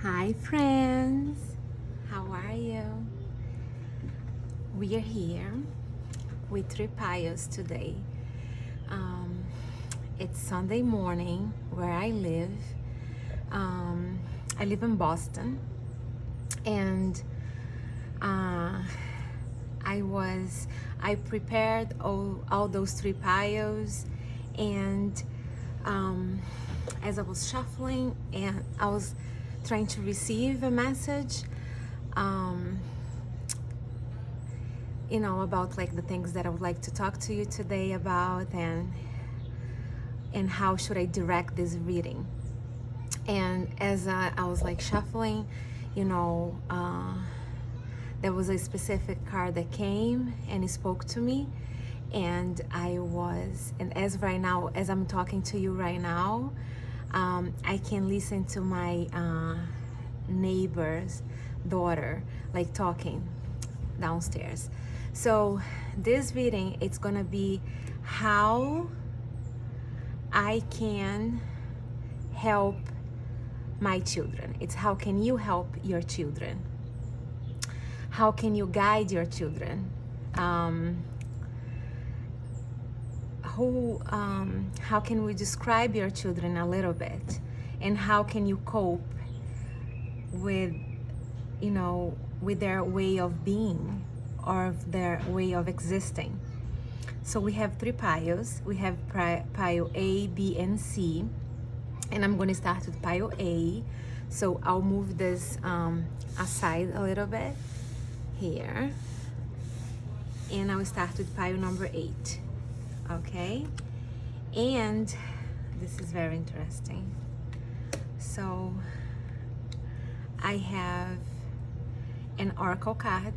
Hi friends, how are you? We are here with three piles today. Um, it's Sunday morning where I live. I live in Boston, and I prepared all those three piles, and as I was shuffling and I was trying to receive a message, um, about like the things that I would like to talk to you today about, and how should I direct this reading. And as I was like shuffling, there was a specific card that came and it spoke to me, and as right now, as I'm talking to you right now, I can listen to my neighbor's daughter like talking downstairs. So this reading, it's gonna be how I can help my children. It's how can you help your children? How can you guide your children? How can we describe your children a little bit? And how can you cope with, with their way of being or their way of existing? So we have three piles. We have pile A, B, and C. And I'm going to start with pile A. So I'll move this aside a little bit here. And I will start with pile number 8. Okay? And this is very interesting. So I have an oracle card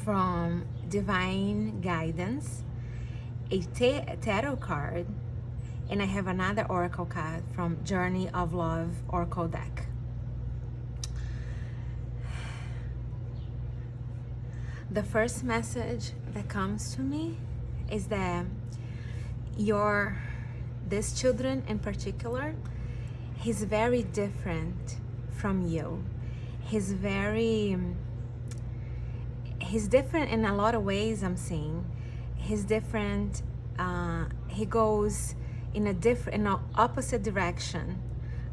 from Divine Guidance, a tarot card, and I have another oracle card from Journey of Love Oracle deck. The first message that comes to me is that this children in particular, he's very different from you. He's different in a lot of ways. I'm seeing he's different. He goes in an opposite direction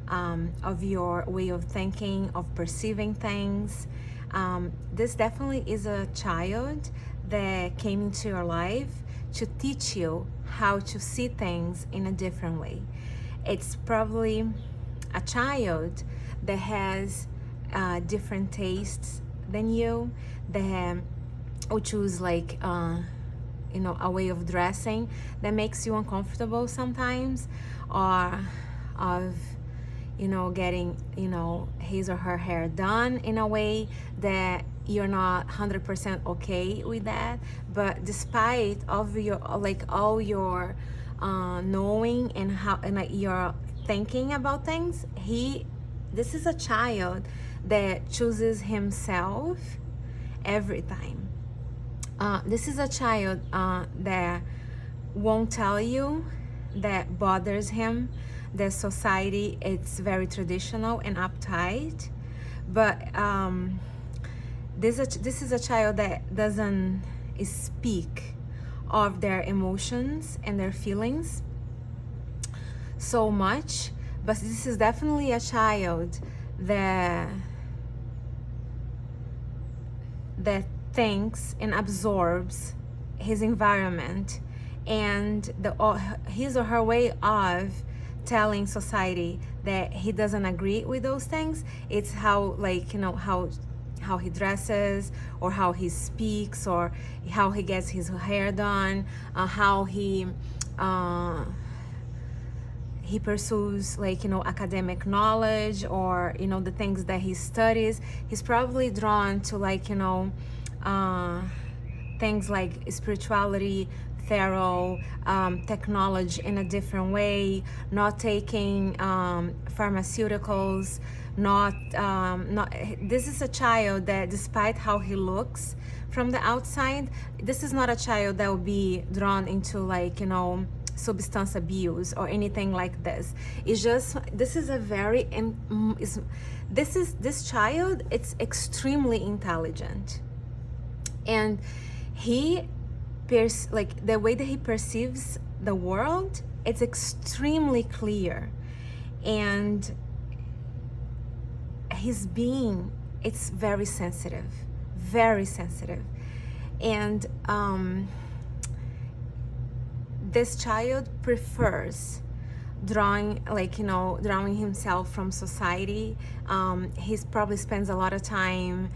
of your way of thinking, of perceiving things. This definitely is a child that came into your life to teach you how to see things in a different way. It's probably a child that has different tastes than you, that will choose like a way of dressing that makes you uncomfortable sometimes, or of getting his or her hair done in a way that you're not 100% okay with that. But despite of your all your knowing and your thinking about things, this is a child that chooses himself every time. This is a child that won't tell you that bothers him, that society it's very traditional and uptight. But this is a child that doesn't speak of their emotions and their feelings so much. But this is definitely a child that thinks and absorbs his environment, and his or her way of telling society that he doesn't agree with those things. It's how how he dresses, or how he speaks, or how he gets his hair done, how he pursues academic knowledge, or the things that he studies. He's probably drawn to things like spirituality, tarot, technology in a different way, not taking pharmaceuticals, not this is a child that, despite how he looks from the outside, this is not a child that will be drawn into substance abuse or anything like this. It's just, this is a very, this child, it's extremely intelligent, and he like the way that he perceives the world, it's extremely clear, and his being, it's very sensitive, very sensitive. And this child prefers drawing, like, you know, drawing himself from society. He's probably spends a lot of time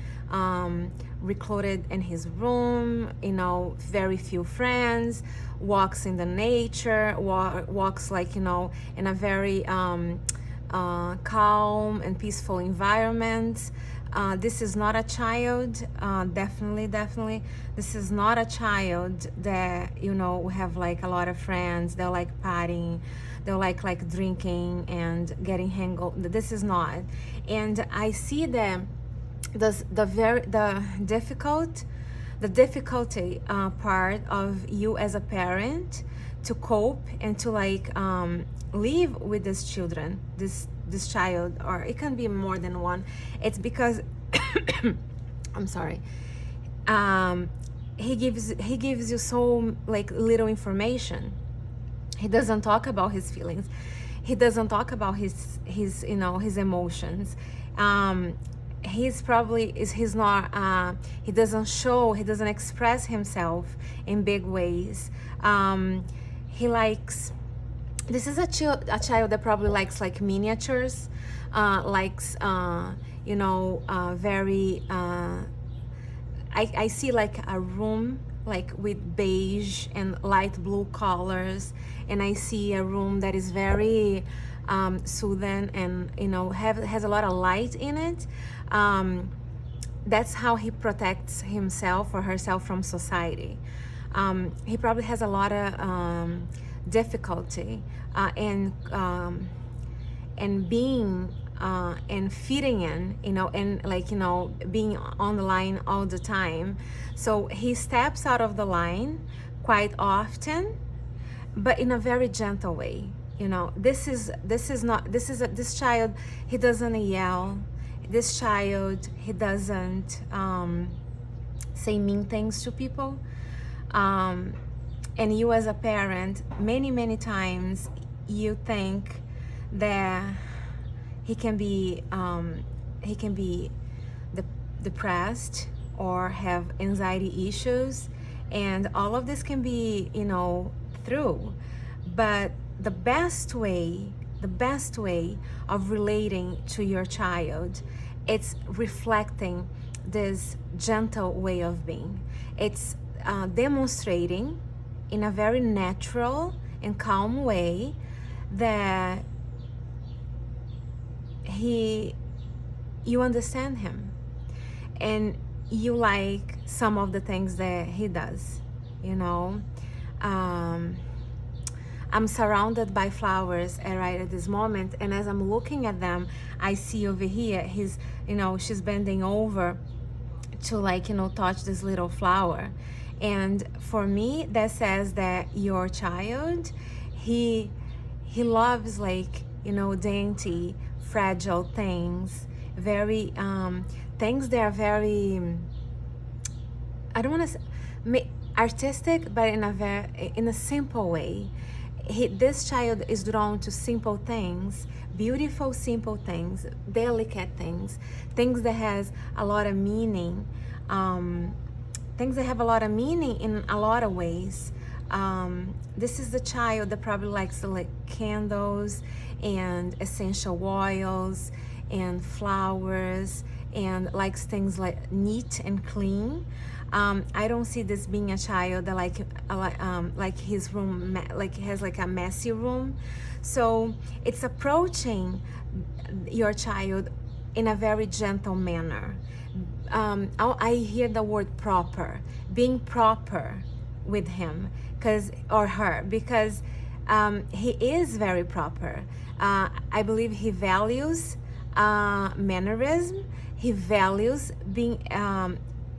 recluded in his room, you know, very few friends, walks in the nature, walks, like, you know, in a very calm and peaceful environment. This is not a child, definitely, this is not a child that, you know, will have like a lot of friends, they'll like partying, they'll like drinking and getting hangover. This is not. And I see that the difficulty part of you as a parent to cope and to like live with these children, this child, or it can be more than one. It's because I'm sorry, he gives you so like little information. He doesn't talk about his feelings, he doesn't talk about his you know, his emotions. He's not he doesn't express himself in big ways. He likes, this is a child that probably likes like miniatures, likes you know, very I see like a room like with beige and light blue colors, and I see a room that is very soothing and, you know, has a lot of light in it. That's how he protects himself or herself from society. He probably has a lot of difficulty in being and fitting in, you know, and like, you know, being on the line all the time. So he steps out of the line quite often, but in a very gentle way. You know, this child, he doesn't yell. This child, he doesn't say mean things to people. And you as a parent, many times you think that he can be depressed or have anxiety issues, and all of this can be, you know, through. But the best way of relating to your child, it's reflecting this gentle way of being. It's demonstrating in a very natural and calm way that you understand him and you like some of the things that he does, you know. I'm surrounded by flowers right at this moment, and as I'm looking at them, I see over here, she's bending over to, like, you know, touch this little flower. And for me, that says that your child, he loves, like, you know, dainty, fragile things, very things that are very, I don't want to say artistic, but in a simple way. This child is drawn to simple things, beautiful simple things, delicate things, things that has a lot of meaning, things that have a lot of meaning in a lot of ways. This is the child that probably likes to light candles and essential oils and flowers and likes things like neat and clean. I don't see this being a child that like his room has like a messy room. So it's approaching your child in a very gentle manner. I hear the word proper, being proper with him or her, because he is very proper. I believe he values mannerism. He values being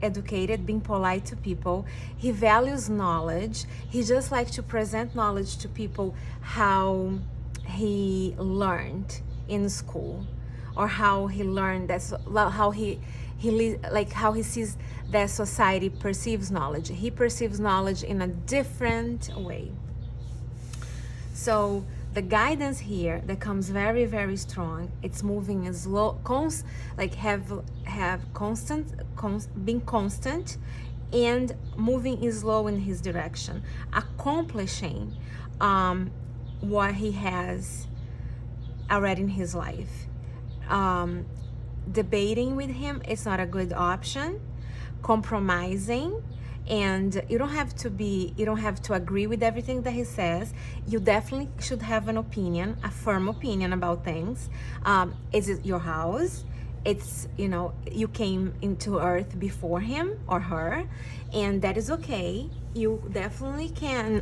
educated, being polite to people. He values knowledge. He just likes to present knowledge to people how he learned in school, or how he learned, that's how like how he sees that society perceives knowledge. He perceives knowledge in a different way. So the guidance here that comes very, very strong, it's moving as slow, like have constant, being constant, and moving is slow in his direction, accomplishing what he has already in his life. Debating with him is not a good option. Compromising, and you don't have to agree with everything that he says. You definitely should have an opinion, a firm opinion about things. Is it your house? It's, you came into earth before him or her, and that is okay. You definitely can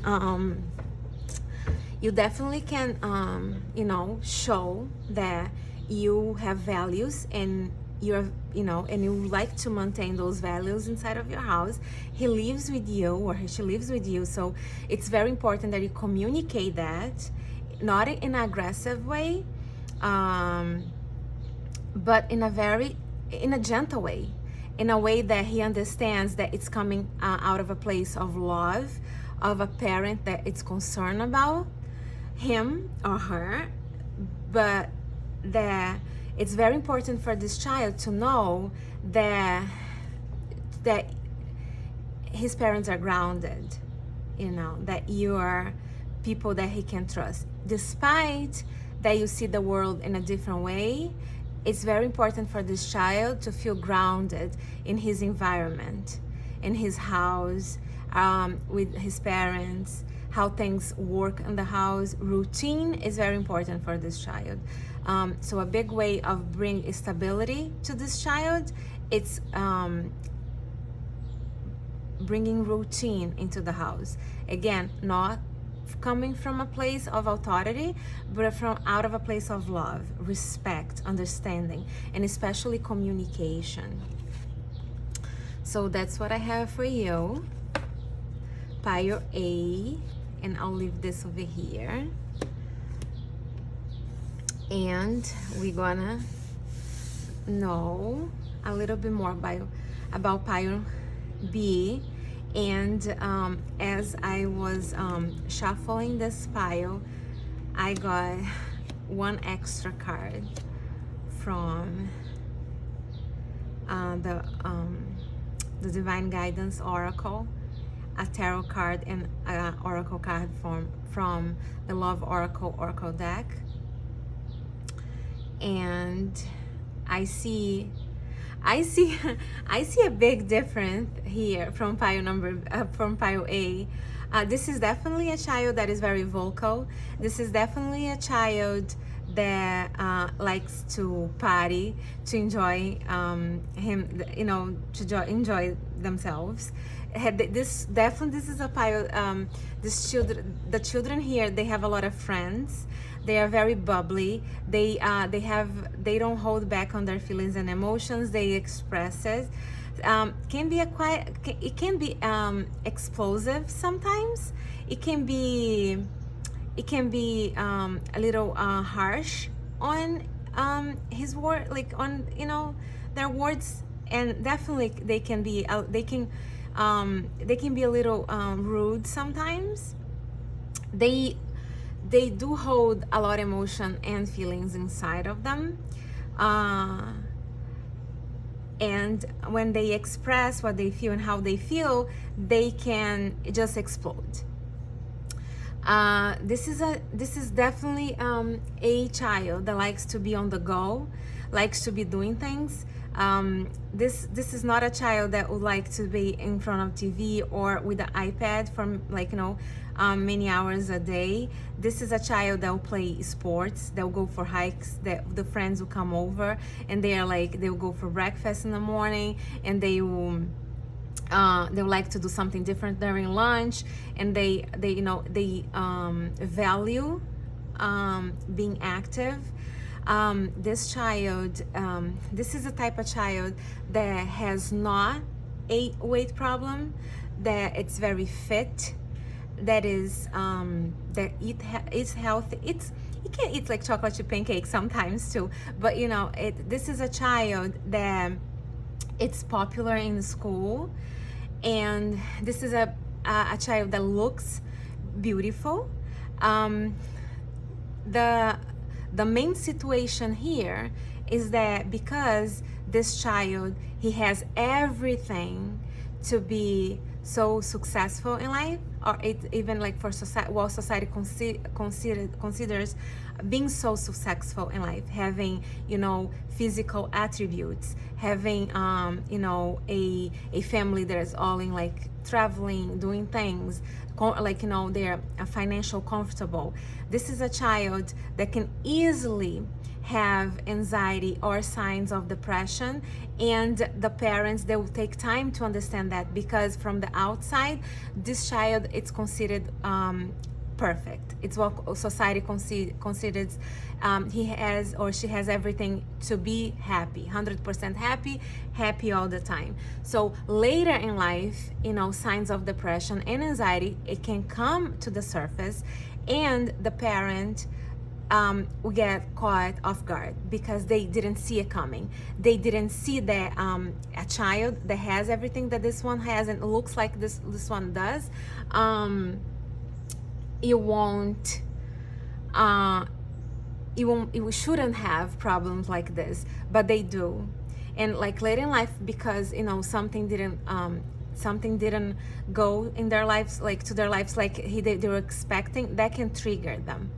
show that you have values, and and you like to maintain those values inside of your house. He lives with you, or she lives with you, so it's very important that you communicate that, not in an aggressive way, but in a gentle way, in a way that he understands that it's coming out of a place of love, of a parent that it's concerned about him or her, but that it's very important for this child to know that his parents are grounded, that you are people that he can trust. Despite that you see the world in a different way, it's very important for this child to feel grounded in his environment, in his house, with his parents, how things work in the house. Routine is very important for this child. So a big way of bringing stability to this child, it's bringing routine into the house. Again, not coming from a place of authority, but from out of a place of love, respect, understanding, and especially communication. So that's what I have for you, pile A, and I'll leave this over here. And we're gonna know a little bit more about pile B. And as I was shuffling this pile, I got one extra card from the Divine Guidance Oracle, a tarot card, and an oracle card from the Love Oracle deck. And I see a big difference here from pile A. This is definitely a child that is very vocal. This is definitely a child that likes to party, to enjoy enjoy themselves. This is a pile. The children here, they have a lot of friends. They are very bubbly. They don't hold back on their feelings and emotions. They express it. It can be explosive sometimes. It can be a little harsh on his word, like on their words, and definitely they can be a little rude sometimes. They do hold a lot of emotion and feelings inside of them, and when they express what they feel and how they feel, they can just explode. This is definitely a child that likes to be on the go, likes to be doing things. This is not a child that would like to be in front of TV or with an iPad for many hours a day. This is a child that will play sports, they'll go for hikes, that the friends will come over and they'll go for breakfast in the morning, and they would like to do something different during lunch, and they value being active. This child, this is a type of child that has not a weight problem, that it's very fit, that is that it's healthy. It can eat like chocolate chip pancakes sometimes too, but this is a child that it's popular in school, and this is a child that looks beautiful. The main situation here is that because this child, he has everything to be so successful in life, or it even like for society, well, society considers being so successful in life, having physical attributes, having a family that is all in like traveling, doing things, like they're financial comfortable. This is a child that can easily have anxiety or signs of depression, and the parents, they will take time to understand that, because from the outside this child, it's considered perfect. It's what society considers. He has or she has everything to be happy, 100% happy all the time. So later in life, signs of depression and anxiety, it can come to the surface, and the parent will get caught off guard because they didn't see it coming. They didn't see that a child that has everything that this one has and looks like this one does, you shouldn't have problems like this, but they do. And like later in life, because something didn't go in their lives, like to their lives, like they were expecting, that can trigger them,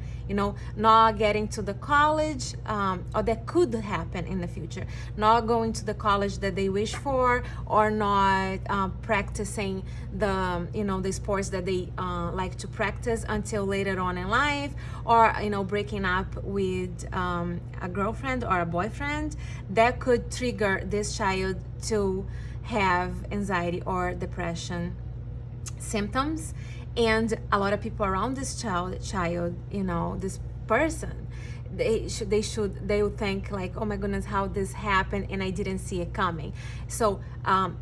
not getting to the college, or that could happen in the future, not going to the college that they wish for, or not practicing the sports that they like to practice until later on in life, or breaking up with a girlfriend or a boyfriend. That could trigger this child to have anxiety or depression symptoms. And a lot of people around this child, this person, they would think like, oh my goodness, how this happened and I didn't see it coming. So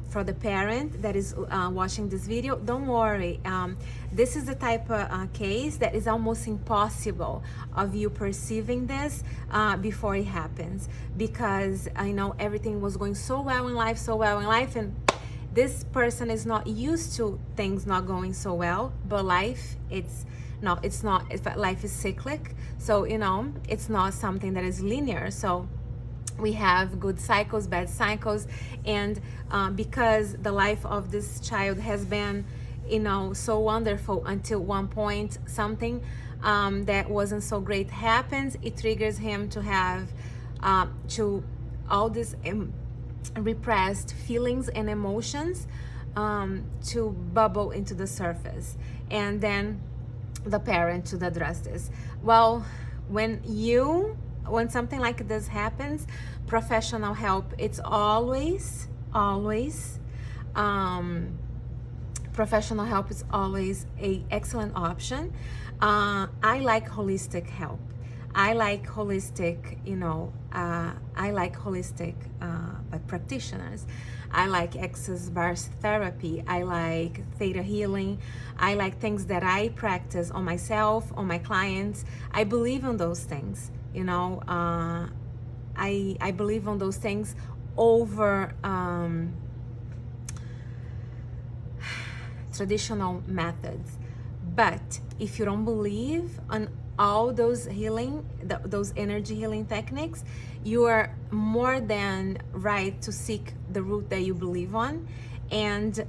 for the parent that is watching this video, don't worry. This is the type of case that is almost impossible of you perceiving this before it happens, because I know everything was going so well in life, and this person is not used to things not going so well. But life, life is cyclic. So it's not something that is linear. So we have good cycles, bad cycles, and because the life of this child has been so wonderful until one point, something that wasn't so great happens, it triggers him to have to all this repressed feelings and emotions to bubble into the surface, and then the parent to address this. Well, when something like this happens, professional help, it's always professional help is always a excellent option. I like holistic help. I like holistic, practitioners. I like access bars therapy. I like theta healing. I like things that I practice on myself, on my clients. I believe in those things. I believe on those things over traditional methods. But if you don't believe on all those those energy healing techniques, you are more than right to seek the route that you believe on, and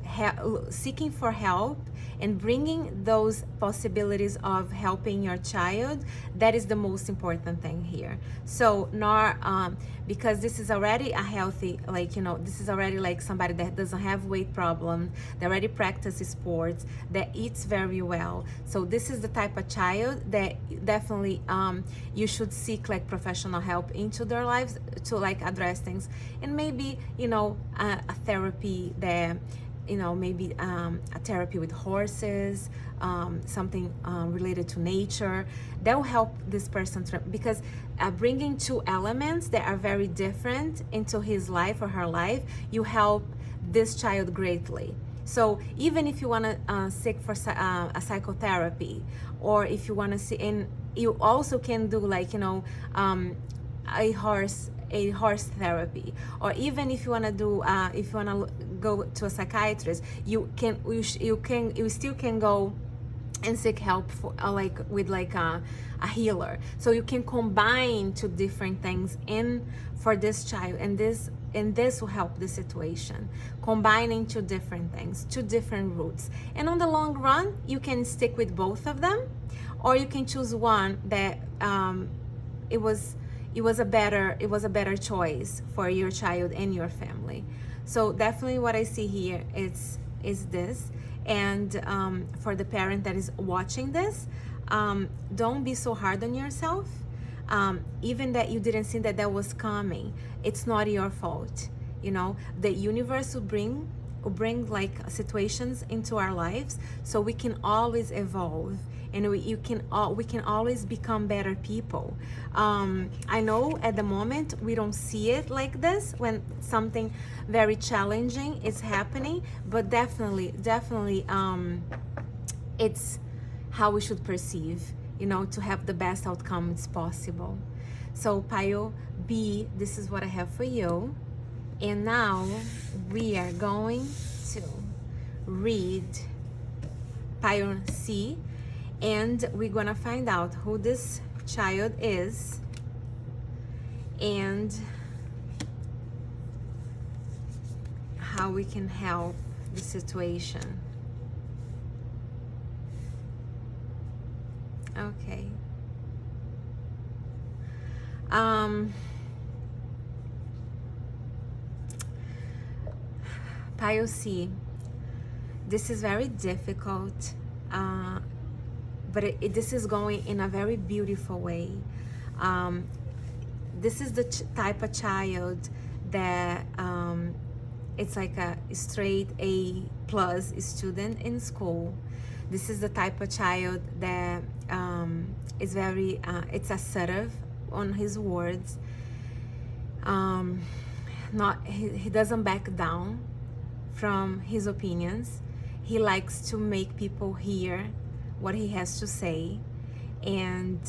seeking for help and bringing those possibilities of helping your child. That is the most important thing here. So not because this is already a healthy, this is already like somebody that doesn't have weight problems, that already practices sports, that eats very well. So this is the type of child that definitely you should seek like professional help into their lives to like address things, and maybe a therapy that maybe a therapy with horses, something related to nature. That will help this person because bringing two elements that are very different into his life or her life, you help this child greatly. So even if you want to seek for a psychotherapy, or if you want to see, and you also can do like a horse therapy, or even if you want to do if you want to go to a psychiatrist, you still can go and seek help for with a healer. So you can combine two different things in for this child, and this will help the situation, combining two different things, two different roots. And on the long run, you can stick with both of them, or you can choose one that it was a better choice for your child and your family. So definitely what I see here is this. And for the parent that is watching this, don't be so hard on yourself. Even that you didn't see that was coming, it's not your fault. The universe will bring like situations into our lives, so we can always evolve, and we can always become better people. I know at the moment we don't see it like this when something very challenging is happening, but definitely it's how we should perceive, to have the best outcomes possible. So Pio B, this is what I have for you. And now we are going to read Pio C, and we're gonna find out who this child is and how we can help the situation. Okay. Pio C, this is very difficult, but this is going in a very beautiful way. This is the type of child that it's like a straight A+ student in school. This is the type of child that is very, it's assertive on his words. He doesn't back down from his opinions. He likes to make people hear what he has to say. And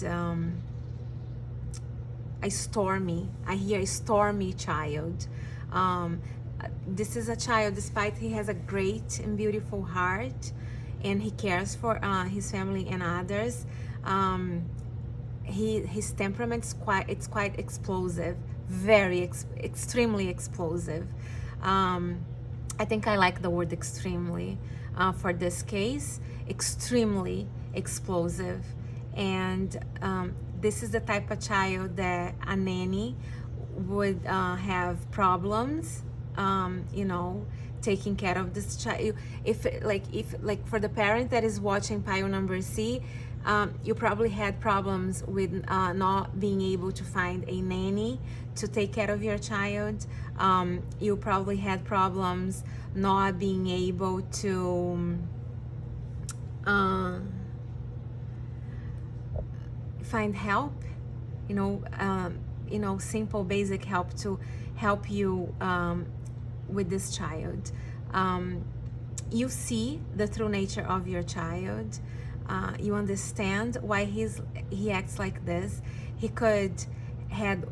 I hear a stormy child. This is a child, despite he has a great and beautiful heart, and he cares for his family and others, his temperament is quite explosive, extremely explosive. I think I like the word extremely for this case. Extremely explosive. And this is the type of child that a nanny would have problems, taking care of this child. If for the parent that is watching Pio number C, you probably had problems with not being able to find a nanny to take care of your child. You probably had problems not being able to find help, simple basic help to help you with this child. You see the true nature of your child. You understand why he acts like this. He could had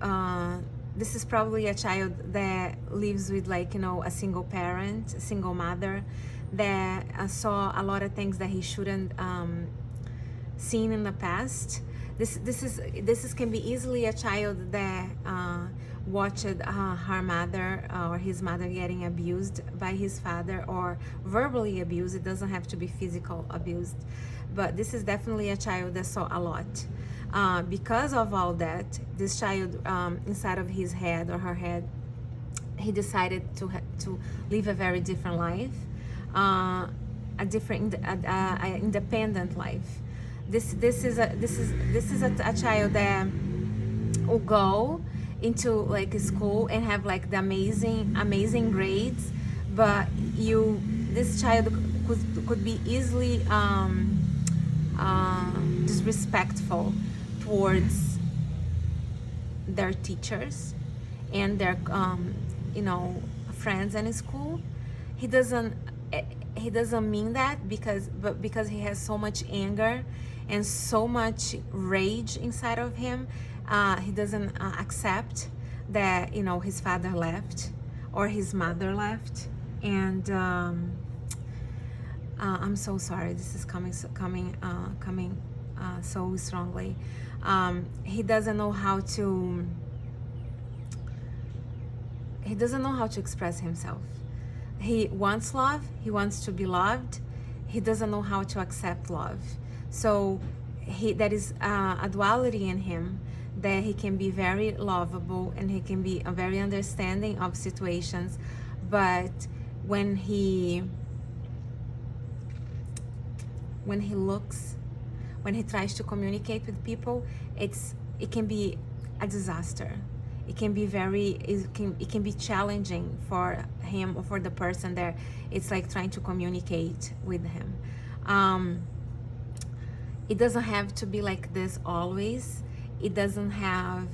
this is probably a child that lives with a single parent, a single mother, that saw a lot of things that he shouldn't seen in the past. This can be easily a child that watched her mother or his mother getting abused by his father, or verbally abused. It doesn't have to be physical abused, but this is definitely a child that saw a lot. Because of all that, this child inside of his head or her head, he decided to live a very different life, a independent life. This is a child that will go into a school and have the amazing grades, but this child could be easily disrespectful towards their teachers and their you know, friends in school. He doesn't he doesn't mean that, because he has so much anger and so much rage inside of him. He doesn't accept that, you know, his father left or his mother left. And I'm so sorry, this is coming so strongly. He doesn't know how to express himself. He wants love, he wants to be loved, he doesn't know how to accept love. So there is a duality in him, that he can be very lovable and he can be very understanding of situations, but when he tries to communicate with people, it can be a disaster. It can be challenging for him or for the person there. It's like trying to communicate with him. It doesn't have to be like this always. It doesn't have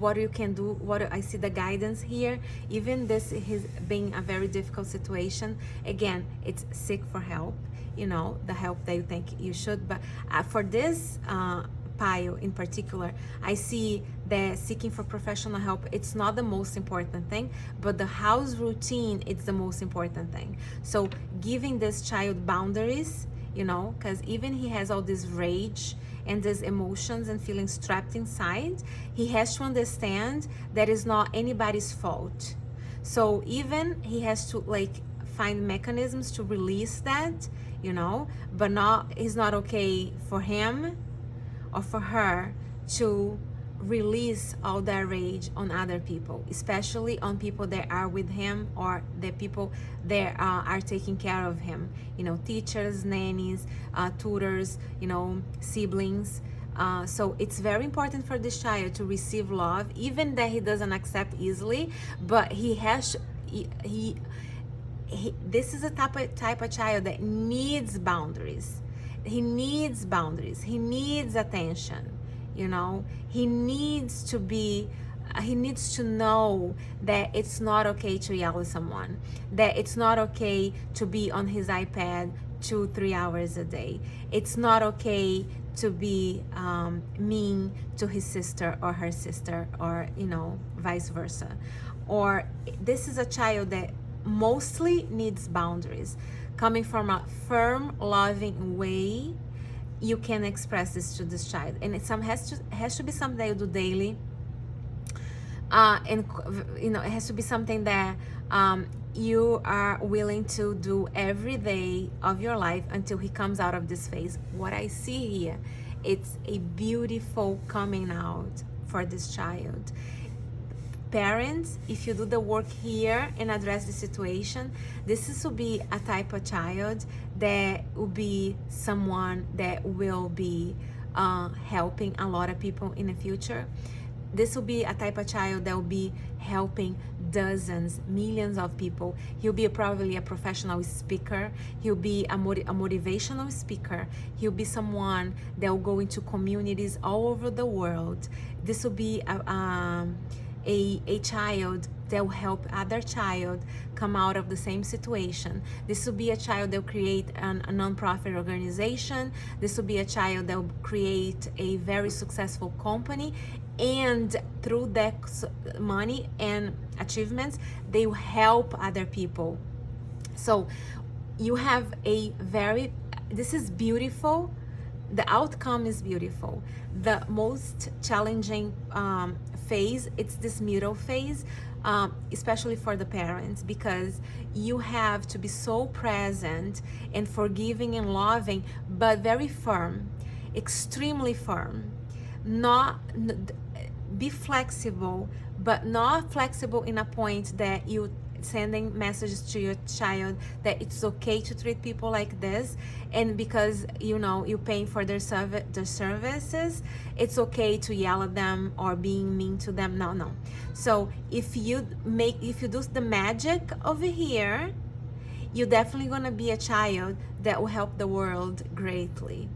what you can do. What I see the guidance here, even this is being a very difficult situation. Again, it's seek for help, you know, the help that you think you should. But for this pile in particular, I see that seeking for professional help, it's not the most important thing, but the house routine, it's the most important thing. So giving this child boundaries, you know, because even he has all this rage and these emotions and feelings trapped inside, he has to understand that it's not anybody's fault. So even he has to like find mechanisms to release that, you know, but it's not okay for him or for her to release all that rage on other people, especially on people that are with him or the people that are taking care of him, you know, teachers, nannies, tutors, you know, siblings. So it's very important for this child to receive love, even that he doesn't accept easily, but he has this is a type of child that needs boundaries. He needs boundaries. He needs attention. You know, he needs to know that it's not okay to yell at someone, that it's not okay to be on his iPad 2-3 hours a day. It's not okay to be mean to his sister or her sister, or, you know, vice versa. Or this is a child that mostly needs boundaries. Coming from a firm, loving way, you can express this to this child, and it has to be something that you do daily, and you know, it has to be something that you are willing to do every day of your life until he comes out of this phase. What I see here, it's a beautiful coming out for this child. Parents, if you do the work here and address the situation, this will be a type of child that will be someone that will be helping a lot of people in the future. This will be a type of child that will be helping dozens, millions of people. He'll be probably a professional speaker. He'll be a motivational speaker. He'll be someone that will go into communities all over the world. This will be a child that will help other child come out of the same situation. This will be a child that will create a non-profit organization. This will be a child that will create a very successful company, and through that money and achievements, they will help other people. So you have this is beautiful. The outcome is beautiful. The most challenging phase, it's this middle phase, especially for the parents, because you have to be so present and forgiving and loving, but very firm, extremely firm. Be flexible, but not flexible in a point that you sending messages to your child that it's okay to treat people like this, and because you know you're paying for their services, it's okay to yell at them or being mean to them. No. So if you do the magic over here, you're definitely going to be a child that will help the world greatly.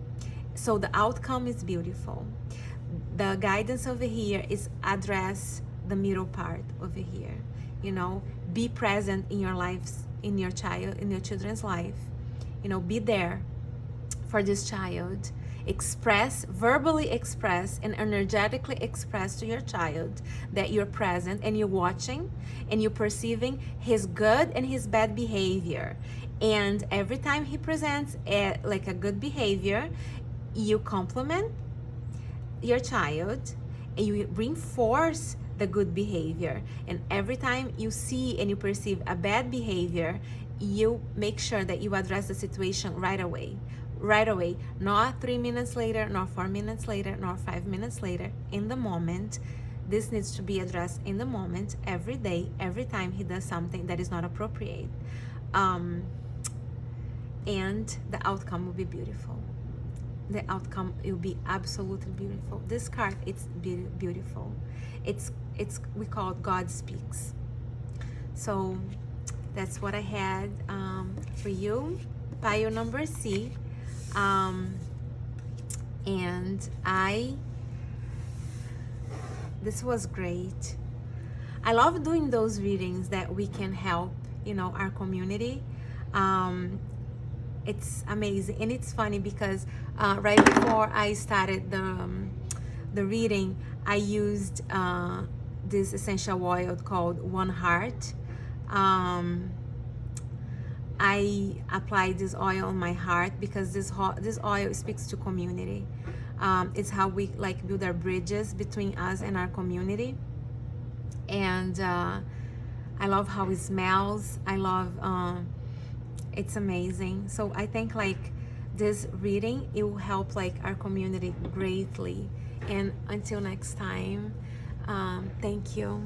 So the outcome is beautiful. The guidance over here is address the middle part over here. You know, be present in your lives, in your children's life. You know, be there for this child. Verbally express and energetically express to your child that you're present and you're watching and you're perceiving his good and his bad behavior. And every time he presents a good behavior, you compliment your child and you reinforce the good behavior. And every time you see and you perceive a bad behavior, you make sure that you address the situation right away, not 3 minutes later, not 4 minutes later, not 5 minutes later, in the moment. This needs to be addressed in the moment, every day, every time he does something that is not appropriate. And the outcome will be beautiful. The outcome will be absolutely beautiful. This card, it's beautiful. It's we call it God Speaks. So that's what I had for you, pile number C. And this was great. I love doing those readings that we can help, our community. It's amazing. And it's funny because right before I started the reading, I used this essential oil called One Heart. I applied this oil on my heart because this oil speaks to community. It's how we build our bridges between us and our community. And I love how it smells. I love, it's amazing. So I think this reading, it will help our community greatly. And until next time, thank you.